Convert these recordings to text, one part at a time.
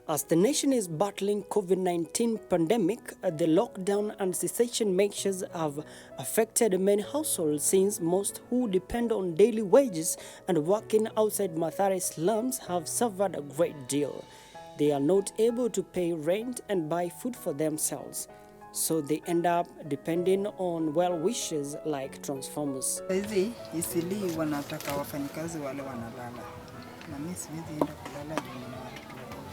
As the nation is battling COVID-19 pandemic, the lockdown and cessation measures have affected many households since most who depend on daily wages and working outside Mathare slums have suffered a great deal. They are not able to pay rent and buy food for themselves, so they end up depending on well-wishers like transformers. Hizi isili wanataka wafanyikazi wale wanalala. Na mimi siwezi enda kulala juu nina watoto wadogo.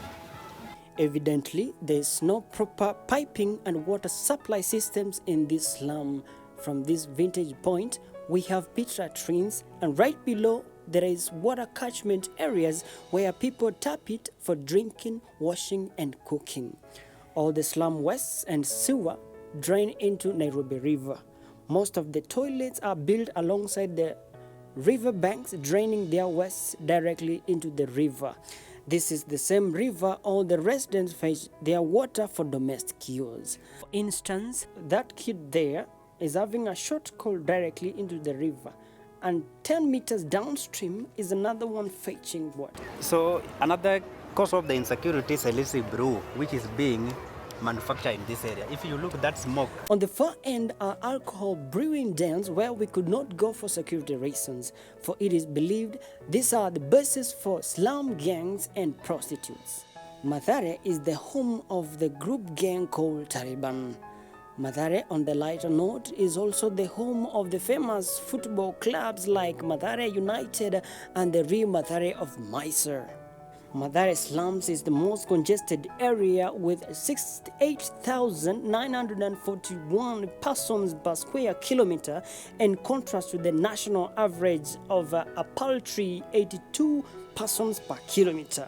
Evidently, there's no proper piping and water supply systems in this slum. From this vantage point, we have pit latrines, and right below there is water catchment areas where people tap it for drinking, washing, and cooking. All the slum wastes and sewer drain into Nairobi River. Most of the toilets are built alongside the river banks, draining their wastes directly into the river. This is the same river all the residents fetch their water for domestic use. For instance, that kid there is having a short call directly into the river, and 10 meters downstream is another one fetching water. So another cause of the insecurity is illicit brew, which is being manufactured in this area. If you look at that smoke. On the far end are alcohol brewing dens where we could not go for security reasons, for it is believed these are the bases for slum gangs and prostitutes. Mathare is the home of the group gang called Taliban. Mathare, on the lighter note, is also the home of the famous football clubs like Mathare United and the Real Mathare of Mysore. Mathare slums is the most congested area with 68,941 persons per square kilometer, in contrast to the national average of a paltry 82 persons per kilometer.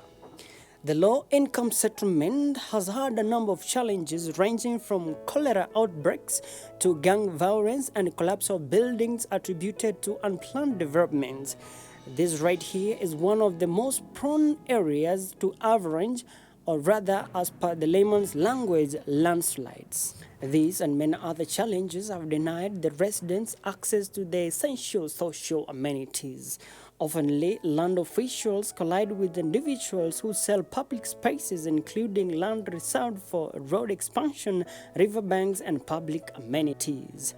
The low-income settlement has had a number of challenges ranging from cholera outbreaks to gang violence and collapse of buildings attributed to unplanned developments. This right here is one of the most prone areas to avalanche, or rather, as per the layman's language, landslides. These and many other challenges have denied the residents access to the essential social amenities. Oftenly, land officials collide with individuals who sell public spaces, including land reserved for road expansion, riverbanks, and public amenities.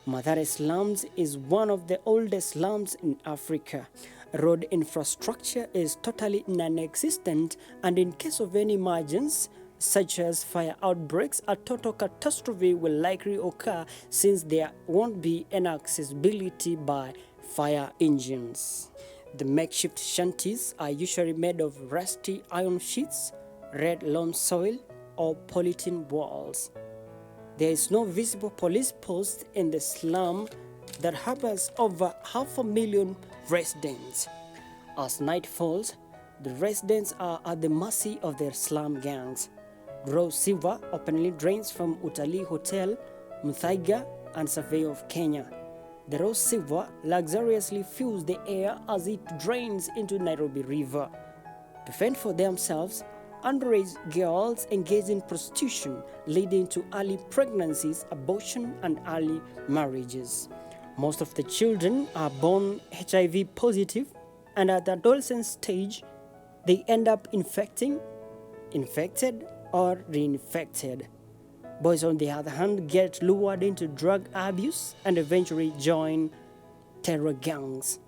Mathare slums is one of the oldest slums in Africa. Road infrastructure is totally non-existent, and in case of any emergence, such as fire outbreaks, a total catastrophe will likely occur since there won't be any accessibility by fire engines. The makeshift shanties are usually made of rusty iron sheets, red loam soil, or polythene walls. There is no visible police post in the slum that harbors over 500,000 residents. As night falls, the residents are at the mercy of their slum gangs. Raw sewer openly drains from Utalii Hotel, Muthaiga, and Survey of Kenya. The raw sewer luxuriously fills the air as it drains into Nairobi River. To fend for themselves, underage girls engage in prostitution, leading to early pregnancies, abortion, and early marriages. Most of the children are born HIV positive, and at the adolescent stage, they end up infected, or reinfected. Boys, on the other hand, get lured into drug abuse and eventually join terror gangs.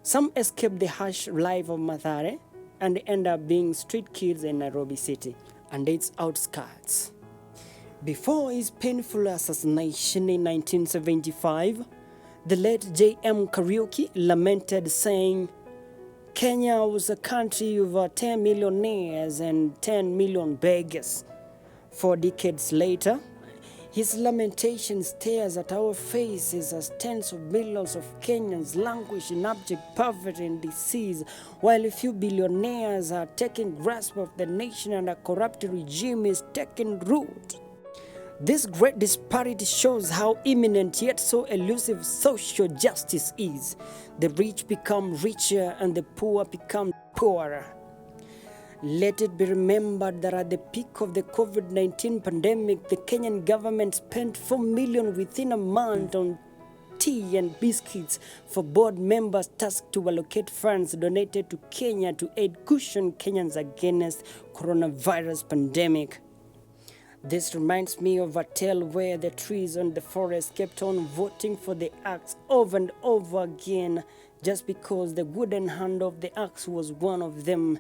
Some escape the harsh life of Mathare and end up being street kids in Nairobi City and its outskirts. Before his painful assassination in 1975, the late J.M. Kariuki lamented, saying, "Kenya was a country of 10 millionaires and 10 million beggars." 4 decades later, his lamentation stares at our faces as tens of millions of Kenyans languish in abject poverty and disease, while a few billionaires are taking grasp of the nation and a corrupt regime is taking root. This great disparity shows how imminent yet so elusive social justice is. The rich become richer and the poor become poorer. Let it be remembered that at the peak of the COVID-19 pandemic, the Kenyan government spent $4 million within a month on tea and biscuits for board members tasked to allocate funds donated to Kenya to aid cushion Kenyans against coronavirus pandemic. This reminds me of a tale where the trees on the forest kept on voting for the axe over and over again just because the wooden hand of the axe was one of them.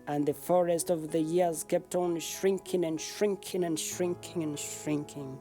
And the forest of the years kept on shrinking and shrinking and shrinking and shrinking.